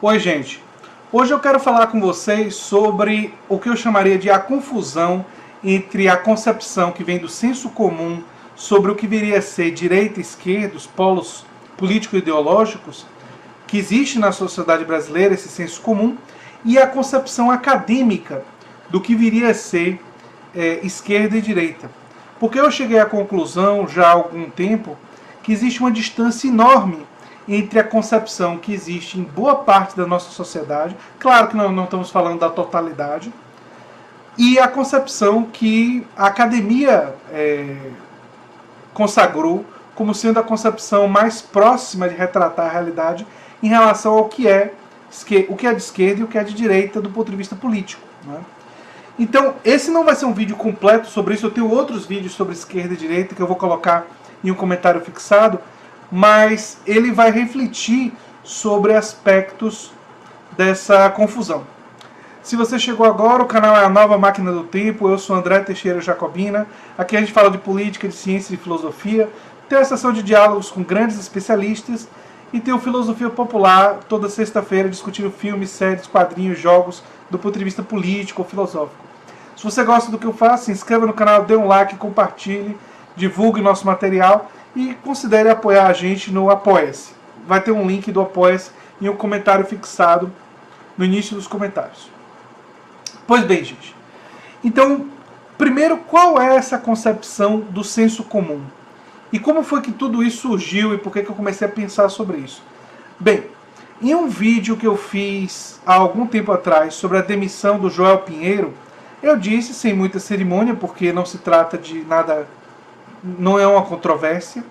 Oi, gente. Hoje eu quero falar com vocês sobre o que eu chamaria de a confusão entre a concepção que vem do senso comum sobre o que viria a ser direita e esquerda, os polos político-ideológicos, que existe na sociedade brasileira, esse senso comum, e a concepção acadêmica do que viria a ser esquerda e direita. Porque eu cheguei à conclusão, já há algum tempo, que existe uma distância enorme entre a concepção que existe em boa parte da nossa sociedade, claro que não estamos falando da totalidade, e a concepção que a academia consagrou como sendo a concepção mais próxima de retratar a realidade em relação ao que é de esquerda e o que é de direita do ponto de vista político, né? Então, esse não vai ser um vídeo completo sobre isso, eu tenho outros vídeos sobre esquerda e direita que eu vou colocar em um comentário fixado, mas ele vai refletir sobre aspectos dessa confusão. Se você chegou agora, o canal é a Nova Máquina do Tempo, eu sou André Teixeira Jacobina, aqui a gente fala de política, de ciência e de filosofia, tem a sessão de diálogos com grandes especialistas e tem o Filosofia Popular toda sexta-feira discutindo filmes, séries, quadrinhos, jogos do ponto de vista político ou filosófico. Se você gosta do que eu faço, se inscreva no canal, dê um like, compartilhe, divulgue nosso material e considere apoiar a gente no Apoia-se. Vai ter um link do Apoia-se em um comentário fixado no início dos comentários. Pois bem, gente. Então, primeiro, qual é essa concepção do senso comum? E como foi que tudo isso surgiu e por que eu comecei a pensar sobre isso? Bem, em um vídeo que eu fiz há algum tempo atrás sobre a demissão do Joel Pinheiro, eu disse, sem muita cerimônia, porque não se trata de nada, não é uma controvérsia,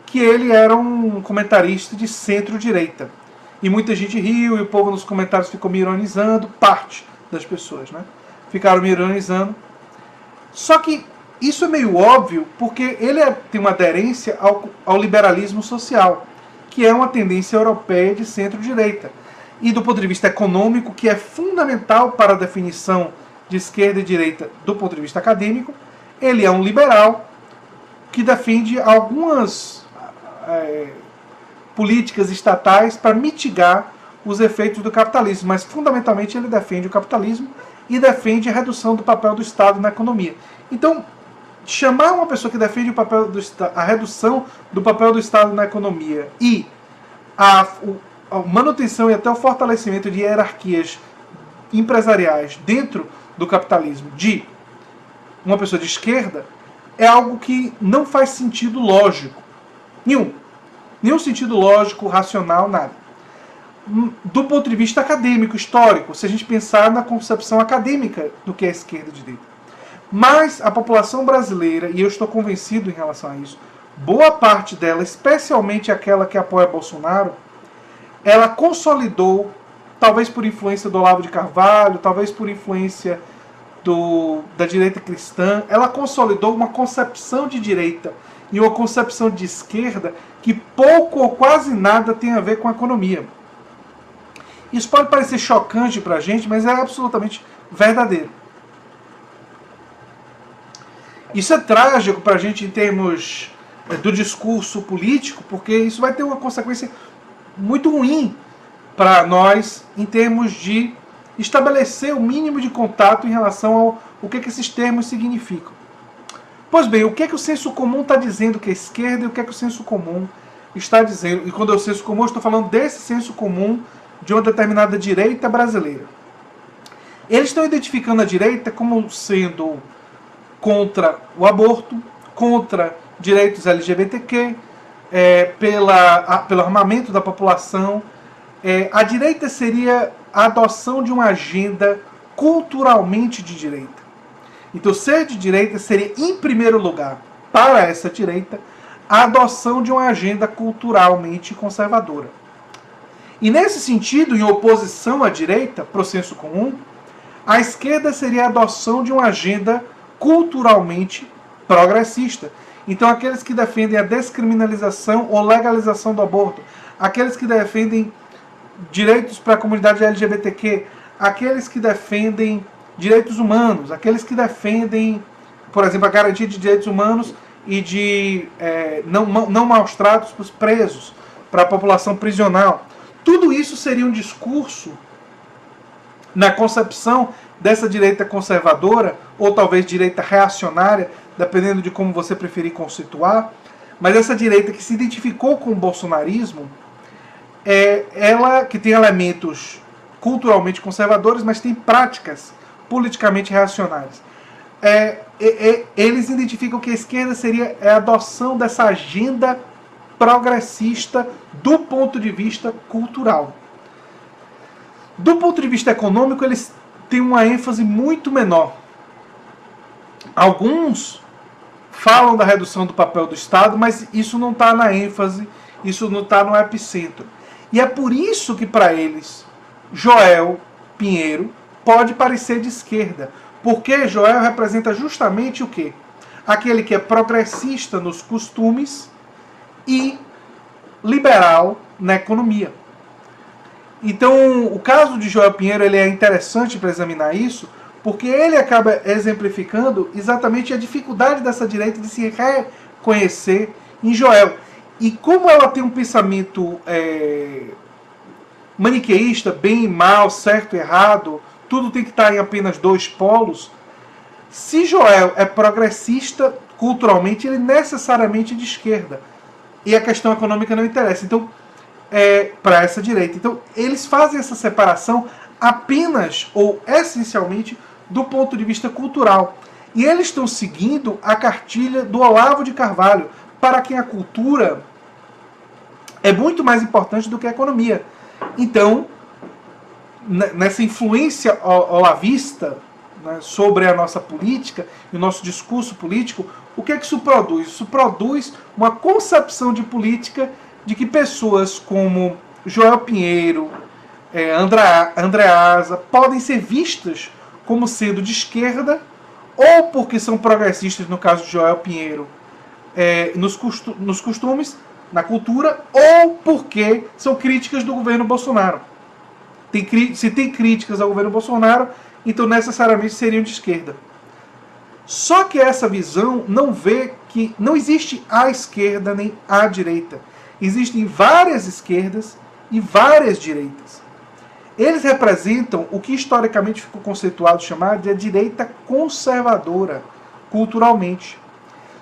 que ele era um comentarista de centro-direita. E muita gente riu e o povo nos comentários ficou me ironizando, parte das pessoas, né? Ficaram me ironizando. Só que isso é meio óbvio porque ele tem uma aderência ao liberalismo social, que é uma tendência europeia de centro-direita. E do ponto de vista econômico, que é fundamental para a definição de esquerda e direita do ponto de vista acadêmico, ele é um liberal que defende algumas políticas estatais para mitigar os efeitos do capitalismo, mas fundamentalmente ele defende o capitalismo e defende a redução do papel do Estado na economia. Então, chamar uma pessoa que defende a redução do papel do Estado na economia e a manutenção e até o fortalecimento de hierarquias empresariais dentro do capitalismo de uma pessoa de esquerda é algo que não faz sentido lógico. Nenhum sentido lógico, racional, nada. Do ponto de vista acadêmico, histórico, se a gente pensar na concepção acadêmica do que é esquerda e direita. Mas a população brasileira, e eu estou convencido em relação a isso, boa parte dela, especialmente aquela que apoia Bolsonaro, ela consolidou, talvez por influência do Olavo de Carvalho, talvez por influência da direita cristã, ela consolidou uma concepção de direita e uma concepção de esquerda que pouco ou quase nada tem a ver com a economia. Isso pode parecer chocante para a gente, mas é absolutamente verdadeiro. Isso é trágico para a gente em termos do discurso político, porque isso vai ter uma consequência muito ruim para nós em termos de estabelecer o mínimo de contato em relação ao que esses termos significam. Pois bem, o que o senso comum está dizendo que é esquerda e o que o senso comum está dizendo? E quando eu senso comum, eu estou falando desse senso comum de uma determinada direita brasileira. Eles estão identificando a direita como sendo contra o aborto, contra direitos LGBTQ, pelo armamento da população. A direita seria a adoção de uma agenda culturalmente de direita. Então, ser de direita seria, em primeiro lugar, para essa direita, a adoção de uma agenda culturalmente conservadora. E nesse sentido, em oposição à direita, para o senso comum, a esquerda seria a adoção de uma agenda culturalmente progressista. Então, aqueles que defendem a descriminalização ou legalização do aborto, aqueles que defendem direitos para a comunidade LGBTQ, aqueles que defendem direitos humanos, aqueles que defendem, por exemplo, a garantia de direitos humanos e de não maus tratos para os presos, para a população prisional. Tudo isso seria um discurso, na concepção dessa direita conservadora, ou talvez direita reacionária, dependendo de como você preferir conceituar, mas essa direita que se identificou com o bolsonarismo, ela que tem elementos culturalmente conservadores, mas tem práticas politicamente reacionárias. Eles identificam que a esquerda seria a adoção dessa agenda progressista do ponto de vista cultural. Do ponto de vista econômico, eles têm uma ênfase muito menor. Alguns falam da redução do papel do Estado, mas isso não está na ênfase, isso não está no epicentro. E é por isso que, para eles, Joel Pinheiro pode parecer de esquerda. Porque Joel representa justamente o quê? Aquele que é progressista nos costumes e liberal na economia. Então, o caso de Joel Pinheiro ele é interessante para examinar isso, porque ele acaba exemplificando exatamente a dificuldade dessa direita de se reconhecer em Joel. E como ela tem um pensamento maniqueísta, bem e mal, certo e errado, tudo tem que estar em apenas dois polos, se Joel é progressista culturalmente, ele necessariamente é de esquerda. E a questão econômica não interessa. Então, para essa direita. Então, eles fazem essa separação apenas ou essencialmente do ponto de vista cultural. E eles estão seguindo a cartilha do Olavo de Carvalho, para quem a cultura é muito mais importante do que a economia. Então, nessa influência olavista, né, sobre a nossa política e o nosso discurso político, o que é que isso produz? Isso produz uma concepção de política de que pessoas como Joel Pinheiro, Andreasa, podem ser vistas como sendo de esquerda, ou porque são progressistas, no caso de Joel Pinheiro, nos costumes, na cultura, ou porque são críticas do governo Bolsonaro. Se tem críticas ao governo Bolsonaro, então necessariamente seriam de esquerda. Só que essa visão não vê que não existe a esquerda nem a direita. Existem várias esquerdas e várias direitas. Eles representam o que historicamente ficou conceituado chamado de a direita conservadora, culturalmente.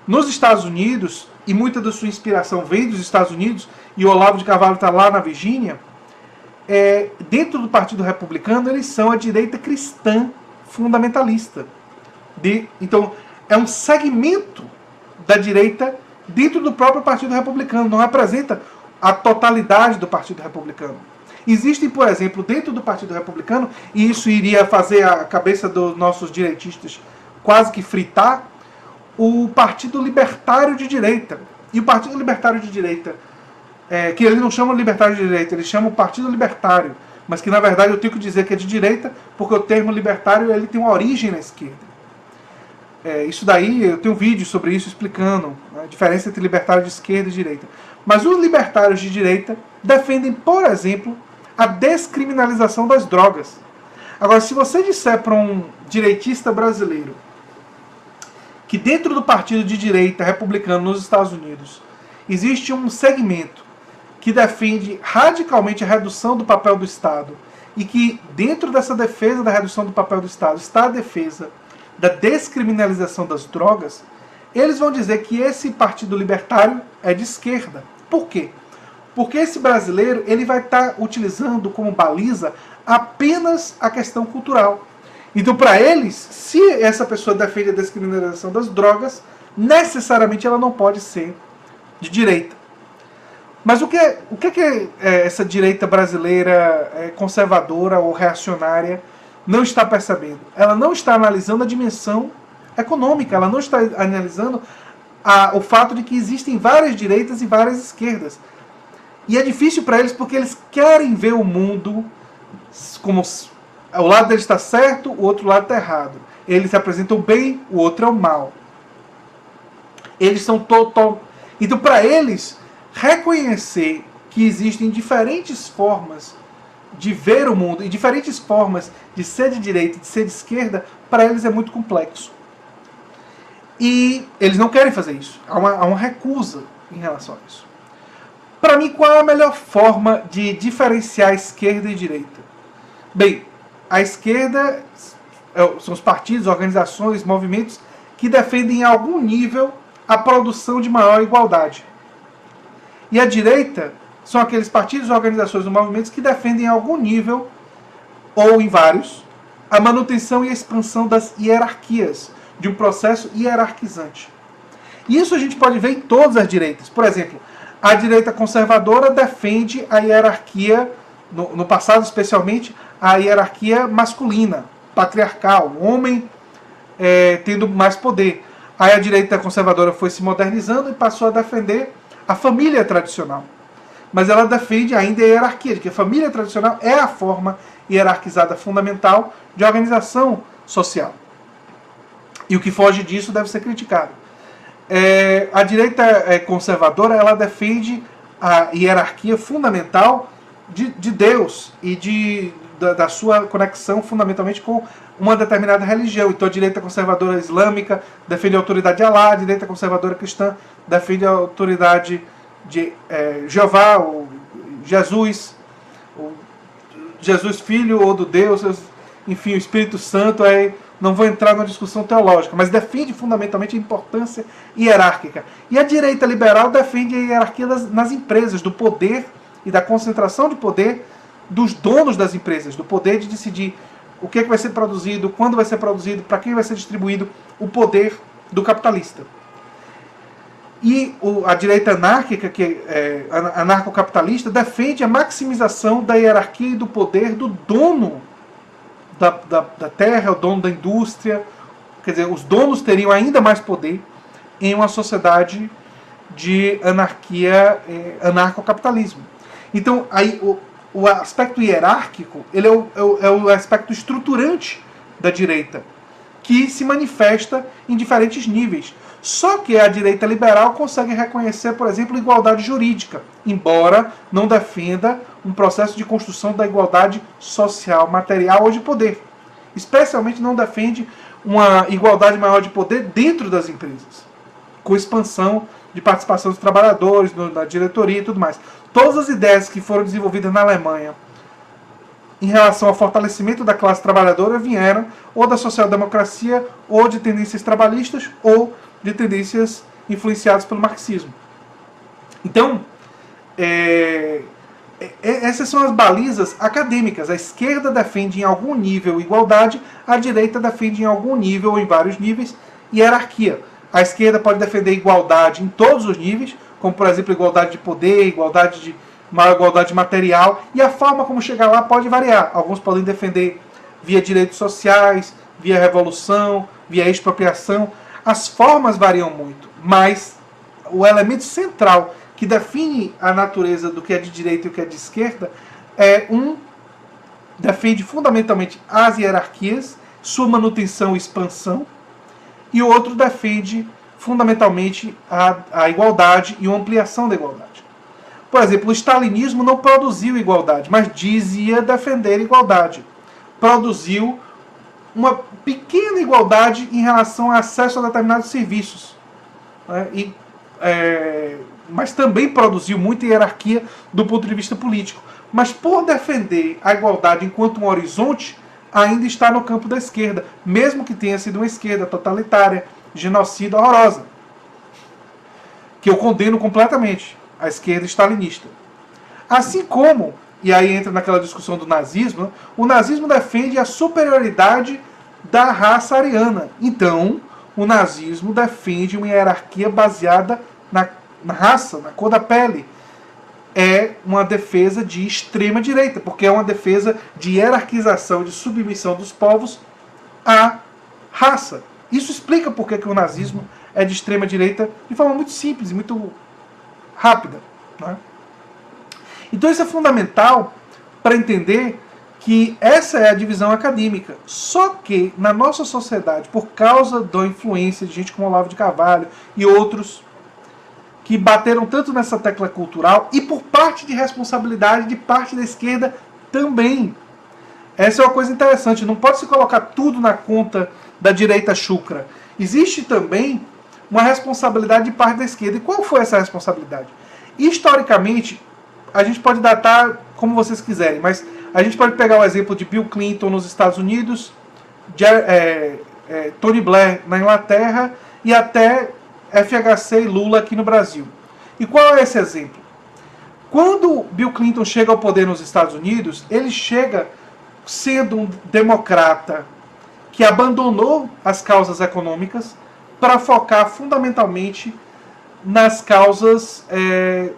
Nos Estados Unidos, e muita da sua inspiração vem dos Estados Unidos, e o Olavo de Carvalho está lá na Virgínia, dentro do Partido Republicano, eles são a direita cristã fundamentalista. Então, é um segmento da direita dentro do próprio Partido Republicano, não representa a totalidade do Partido Republicano. Existem, por exemplo, dentro do Partido Republicano, e isso iria fazer a cabeça dos nossos direitistas quase que fritar, o Partido Libertário de Direita. E o Partido Libertário de Direita, que eles não chamam Libertário de Direita, eles chamam Partido Libertário, mas que na verdade eu tenho que dizer que é de direita, porque o termo libertário ele tem uma origem na esquerda. Isso daí, eu tenho um vídeo sobre isso explicando a diferença entre libertário de esquerda e direita. Mas os libertários de direita defendem, por exemplo, a descriminalização das drogas. Agora, se você disser para um direitista brasileiro que dentro do partido de direita republicano nos Estados Unidos existe um segmento que defende radicalmente a redução do papel do Estado e que dentro dessa defesa da redução do papel do Estado está a defesa da descriminalização das drogas, eles vão dizer que esse partido libertário é de esquerda. Por quê? Porque esse brasileiro ele vai estar utilizando como baliza apenas a questão cultural. Então, para eles, se essa pessoa defende a descriminalização das drogas, necessariamente ela não pode ser de direita. Mas o que essa direita brasileira conservadora ou reacionária não está percebendo? Ela não está analisando a dimensão econômica, ela não está analisando o fato de que existem várias direitas e várias esquerdas. E é difícil para eles porque eles querem ver o mundo como o lado deles está certo, o outro lado está errado. Eles apresentam o bem, o outro é o mal. Eles são Então, para eles, reconhecer que existem diferentes formas de ver o mundo e diferentes formas de ser de direita e de ser de esquerda, para eles é muito complexo. E eles não querem fazer isso. Há uma recusa em relação a isso. Para mim, qual é a melhor forma de diferenciar esquerda e direita? Bem, a esquerda são os partidos, organizações, movimentos que defendem em algum nível a produção de maior igualdade. E a direita são aqueles partidos, organizações ou movimentos que defendem em algum nível, ou em vários, a manutenção e a expansão das hierarquias, de um processo hierarquizante. E isso a gente pode ver em todas as direitas. Por exemplo, a direita conservadora defende a hierarquia, no passado especialmente, a hierarquia masculina, patriarcal, o homem tendo mais poder. Aí a direita conservadora foi se modernizando e passou a defender a família tradicional. Mas ela defende ainda a hierarquia, de que a família tradicional é a forma hierarquizada fundamental de organização social. E o que foge disso deve ser criticado. A direita conservadora, ela defende a hierarquia fundamental de Deus e da sua conexão fundamentalmente com uma determinada religião. Então a direita conservadora islâmica defende a autoridade de Alá, a direita conservadora cristã defende a autoridade de Jeová, ou Jesus Filho, ou do Deus, enfim, o Espírito Santo. Não vou entrar numa discussão teológica, mas defende fundamentalmente a importância hierárquica. E a direita liberal defende a hierarquia nas empresas, do poder e da concentração de poder dos donos das empresas, do poder de decidir o que vai ser produzido, quando vai ser produzido, para quem vai ser distribuído, o poder do capitalista. E a direita anárquica, que é anarcocapitalista, defende a maximização da hierarquia e do poder do dono da terra, o dono da indústria. Quer dizer, os donos teriam ainda mais poder em uma sociedade de anarquia, anarcocapitalismo. Então, aí, o aspecto hierárquico, ele é o aspecto estruturante da direita, que se manifesta em diferentes níveis. Só que a direita liberal consegue reconhecer, por exemplo, igualdade jurídica, embora não defenda um processo de construção da igualdade social, material ou de poder. Especialmente não defende uma igualdade maior de poder dentro das empresas, com expansão de participação dos trabalhadores, na diretoria e tudo mais. Todas as ideias que foram desenvolvidas na Alemanha em relação ao fortalecimento da classe trabalhadora vieram ou da social-democracia, ou de tendências trabalhistas, ou de tendências influenciadas pelo marxismo. Então, essas são as balizas acadêmicas. A esquerda defende em algum nível igualdade, a direita defende em algum nível, ou em vários níveis, hierarquia. A esquerda pode defender igualdade em todos os níveis, como, por exemplo, igualdade de poder, maior igualdade material, e a forma como chegar lá pode variar. Alguns podem defender via direitos sociais, via revolução, via expropriação. As formas variam muito, mas o elemento central que define a natureza do que é de direita e o que é de esquerda defende fundamentalmente as hierarquias, sua manutenção e expansão, e o outro defende fundamentalmente a igualdade e a ampliação da igualdade. Por exemplo, o stalinismo não produziu igualdade, mas dizia defender igualdade. Produziu uma pequena igualdade em relação ao acesso a determinados serviços. Mas também produziu muita hierarquia do ponto de vista político. Mas por defender a igualdade enquanto um horizonte, ainda está no campo da esquerda, mesmo que tenha sido uma esquerda totalitária, genocida, horrorosa, que eu condeno completamente, a esquerda stalinista. Assim como, e aí entra naquela discussão do nazismo, o nazismo defende a superioridade da raça ariana. Então, o nazismo defende uma hierarquia baseada na raça, na cor da pele. É uma defesa de extrema direita, porque é uma defesa de hierarquização, de submissão dos povos à raça. Isso explica por que o nazismo é de extrema direita de forma muito simples e muito rápida. Né? Então isso é fundamental para entender que essa é a divisão acadêmica. Só que na nossa sociedade, por causa da influência de gente como Olavo de Carvalho e outros que bateram tanto nessa tecla cultural, e por parte de responsabilidade de parte da esquerda também. Essa é uma coisa interessante, não pode se colocar tudo na conta da direita chucra. Existe também uma responsabilidade de parte da esquerda. E qual foi essa responsabilidade? Historicamente, a gente pode datar como vocês quiserem, mas a gente pode pegar o exemplo de Bill Clinton nos Estados Unidos, Tony Blair na Inglaterra e até FHC e Lula aqui no Brasil. E qual é esse exemplo? Quando Bill Clinton chega ao poder nos Estados Unidos, ele chega sendo um democrata que abandonou as causas econômicas para focar fundamentalmente nas causas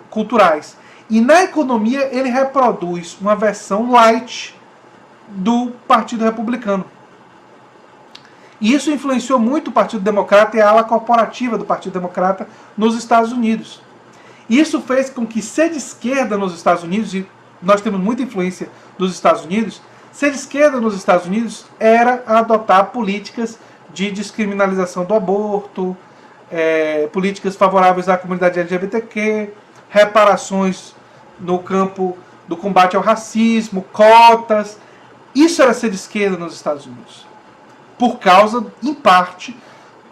culturais. E na economia ele reproduz uma versão light do Partido Republicano. E isso influenciou muito o Partido Democrata e a ala corporativa do Partido Democrata nos Estados Unidos. Isso fez com que ser de esquerda nos Estados Unidos, e nós temos muita influência dos Estados Unidos, ser de esquerda nos Estados Unidos era adotar políticas de descriminalização do aborto, políticas favoráveis à comunidade LGBTQ, reparações no campo do combate ao racismo, cotas. Isso era ser de esquerda nos Estados Unidos. Por causa, em parte,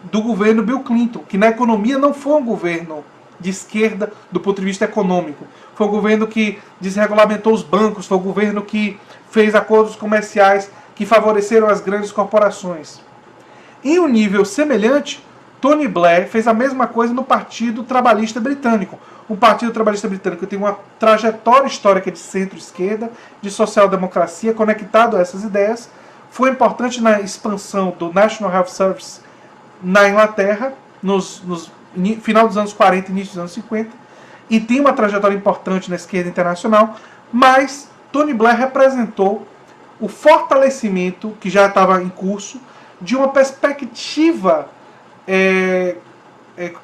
do governo Bill Clinton, que na economia não foi um governo de esquerda do ponto de vista econômico. Foi o governo que desregulamentou os bancos, foi o governo que fez acordos comerciais que favoreceram as grandes corporações. Em um nível semelhante, Tony Blair fez a mesma coisa no Partido Trabalhista Britânico. O Partido Trabalhista Britânico tem uma trajetória histórica de centro-esquerda, de social-democracia, conectado a essas ideias. Foi importante na expansão do National Health Service na Inglaterra, nos final dos anos 40 e início dos anos 50, e tem uma trajetória importante na esquerda internacional, mas Tony Blair representou o fortalecimento, que já estava em curso, de uma perspectiva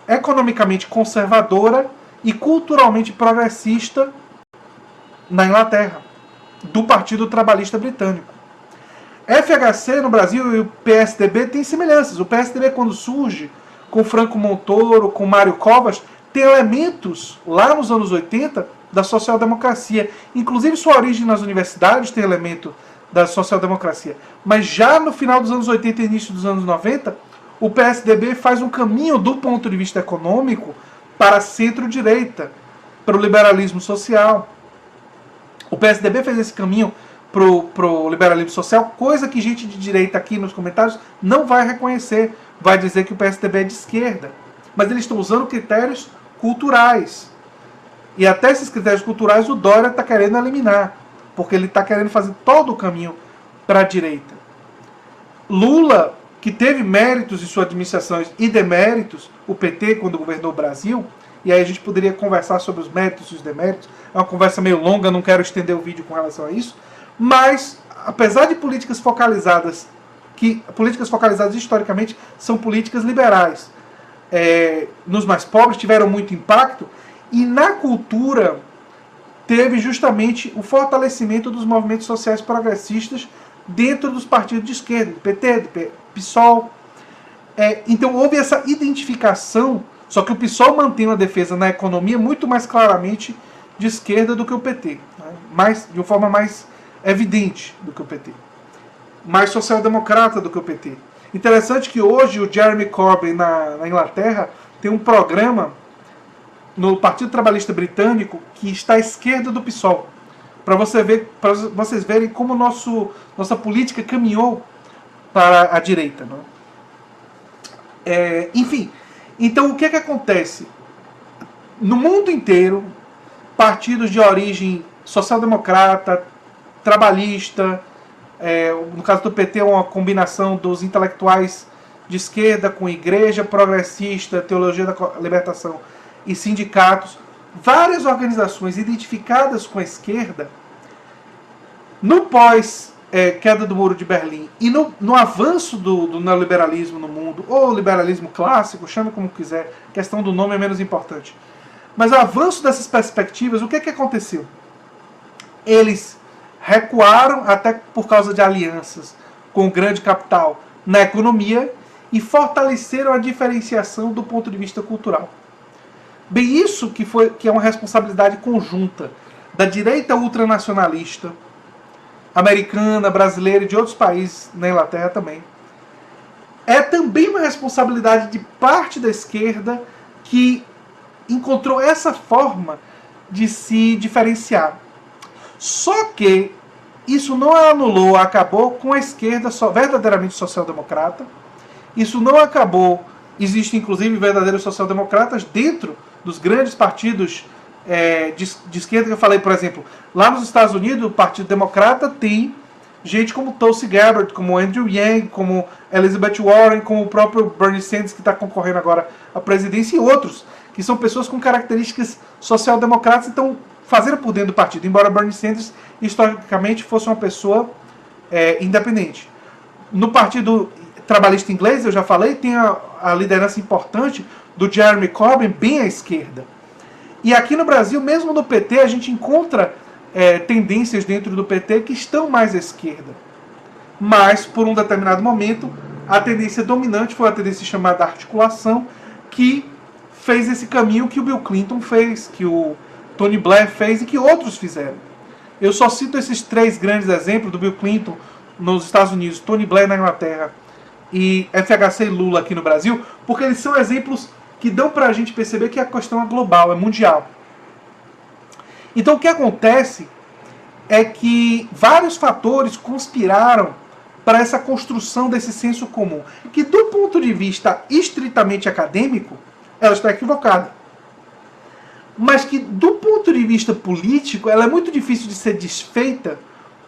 economicamente conservadora e culturalmente progressista na Inglaterra, do Partido Trabalhista Britânico. FHC no Brasil e o PSDB têm semelhanças. O PSDB, quando surge, com Franco Montoro, com Mário Covas, tem elementos, lá nos anos 80, da social-democracia. Inclusive, sua origem nas universidades tem elemento da social-democracia. Mas já no final dos anos 80 e início dos anos 90, o PSDB faz um caminho, do ponto de vista econômico, para a centro-direita, para o liberalismo social. O PSDB fez esse caminho para o liberalismo social, coisa que gente de direita aqui nos comentários não vai reconhecer. Vai dizer que o PSDB é de esquerda. Mas eles estão usando critérios culturais. E até esses critérios culturais o Dória está querendo eliminar. Porque ele está querendo fazer todo o caminho para a direita. Lula, que teve méritos em sua administração e deméritos, o PT, quando governou o Brasil, e aí a gente poderia conversar sobre os méritos e os deméritos. É uma conversa meio longa, não quero estender o vídeo com relação a isso. Mas, apesar de políticas focalizadas, historicamente são políticas liberais, nos mais pobres tiveram muito impacto, e na cultura teve justamente o fortalecimento dos movimentos sociais progressistas dentro dos partidos de esquerda, do PT, do PSOL. Então houve essa identificação, só que o PSOL mantém uma defesa na economia muito mais claramente de esquerda do que o PT, né? De uma forma mais evidente do que o PT. Mais social-democrata do que o PT. Interessante que hoje o Jeremy Corbyn na Inglaterra tem um programa no Partido Trabalhista Britânico que está à esquerda do PSOL. Para vocês verem como nossa política caminhou para a direita. Não é? Enfim, então o que acontece? No mundo inteiro, partidos de origem social-democrata, trabalhista, no caso do PT, uma combinação dos intelectuais de esquerda com igreja progressista, teologia da libertação e sindicatos, várias organizações identificadas com a esquerda, no pós-queda do Muro de Berlim e no avanço do neoliberalismo no mundo, ou liberalismo clássico, chame como quiser, a questão do nome é menos importante. Mas o avanço dessas perspectivas, o que aconteceu? Eles recuaram, até por causa de alianças com o grande capital na economia, e fortaleceram a diferenciação do ponto de vista cultural. Bem, isso que é uma responsabilidade conjunta da direita ultranacionalista, americana, brasileira e de outros países, na Inglaterra também. É também uma responsabilidade de parte da esquerda que encontrou essa forma de se diferenciar. Só que isso não anulou, acabou com a esquerda verdadeiramente social-democrata. Isso não acabou. Existem, inclusive, verdadeiros social-democratas dentro dos grandes partidos de esquerda que eu falei, por exemplo. Lá nos Estados Unidos, o Partido Democrata tem gente como Tulsi Gabbard, como Andrew Yang, como Elizabeth Warren, como o próprio Bernie Sanders, que está concorrendo agora à presidência, e outros, que são pessoas com características social-democratas e estão fazendo por dentro do partido, embora Bernie Sanders, historicamente, fosse uma pessoa independente. No Partido Trabalhista Inglês, eu já falei, tem a liderança importante do Jeremy Corbyn, bem à esquerda. E aqui no Brasil, mesmo no PT, a gente encontra tendências dentro do PT que estão mais à esquerda. Mas, por um determinado momento, a tendência dominante foi a tendência chamada articulação, que fez esse caminho que o Bill Clinton fez, que o Tony Blair fez e que outros fizeram. Eu só cito esses 3 grandes exemplos do Bill Clinton nos Estados Unidos, Tony Blair na Inglaterra e FHC e Lula aqui no Brasil, porque eles são exemplos que dão pra gente perceber que a questão é global, é mundial. Então o que acontece é que vários fatores conspiraram para essa construção desse senso comum, que do ponto de vista estritamente acadêmico, ela está equivocada. Mas que do ponto de vista político, ela é muito difícil de ser desfeita,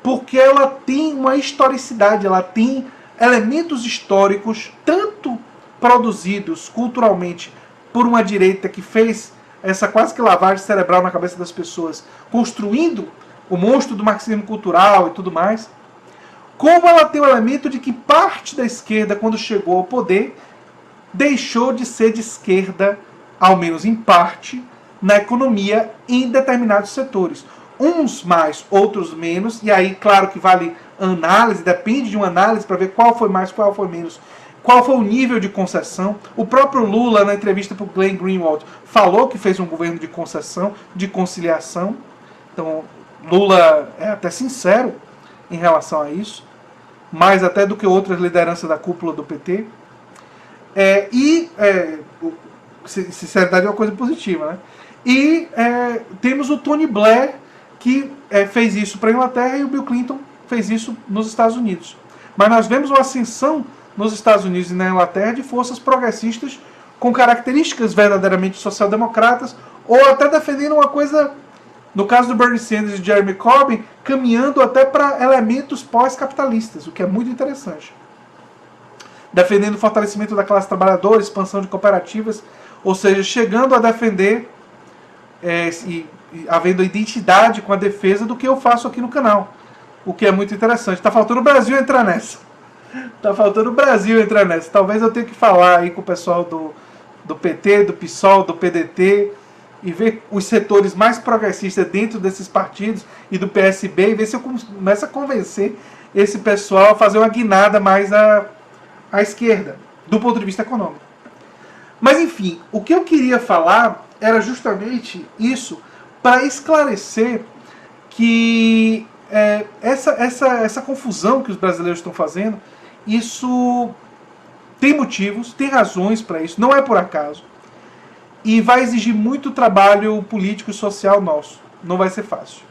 porque ela tem uma historicidade, ela tem elementos históricos, tanto produzidos culturalmente por uma direita que fez essa quase que lavagem cerebral na cabeça das pessoas, construindo o monstro do marxismo cultural e tudo mais, como ela tem o elemento de que parte da esquerda, quando chegou ao poder, deixou de ser de esquerda, ao menos em parte, na economia em determinados setores. Uns mais, outros menos, e aí, claro que vale análise, depende de uma análise para ver qual foi mais, qual foi menos, qual foi o nível de concessão. O próprio Lula, na entrevista para o Glenn Greenwald, falou que fez um governo de concessão, de conciliação. Então, Lula é até sincero em relação a isso, mais até do que outras lideranças da cúpula do PT. Sinceridade é uma coisa positiva, né? E temos o Tony Blair, que fez isso para a Inglaterra, e o Bill Clinton fez isso nos Estados Unidos. Mas nós vemos uma ascensão nos Estados Unidos e na Inglaterra de forças progressistas com características verdadeiramente social-democratas, ou até defendendo uma coisa, no caso do Bernie Sanders e Jeremy Corbyn, caminhando até para elementos pós-capitalistas, o que é muito interessante. Defendendo o fortalecimento da classe trabalhadora, expansão de cooperativas, ou seja, chegando a defender e havendo identidade com a defesa do que eu faço aqui no canal, o que é muito interessante. Está faltando o Brasil entrar nessa. Está faltando o Brasil entrar nessa. Talvez eu tenha que falar aí com o pessoal do PT, do PSOL, do PDT, e ver os setores mais progressistas dentro desses partidos e do PSB, e ver se eu começo a convencer esse pessoal a fazer uma guinada mais à esquerda, do ponto de vista econômico. Mas enfim, o que eu queria falar era justamente isso, para esclarecer que essa confusão que os brasileiros estão fazendo, isso tem motivos, tem razões para isso, não é por acaso. E vai exigir muito trabalho político e social nosso. Não vai ser fácil.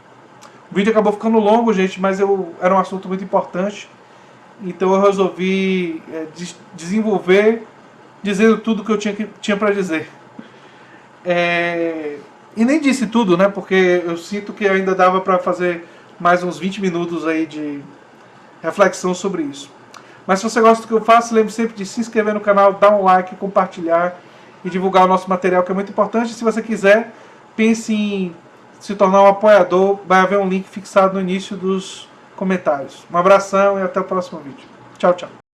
O vídeo acabou ficando longo, gente, mas era um assunto muito importante. Então eu resolvi desenvolver dizendo tudo que eu tinha para dizer. E nem disse tudo, né? Porque eu sinto que ainda dava para fazer mais uns 20 minutos aí de reflexão sobre isso. Mas se você gosta do que eu faço, lembre sempre de se inscrever no canal, dar um like, compartilhar e divulgar o nosso material, que é muito importante. Se você quiser, pense em se tornar um apoiador. Vai haver um link fixado no início dos comentários. Um abração e até o próximo vídeo. Tchau, tchau.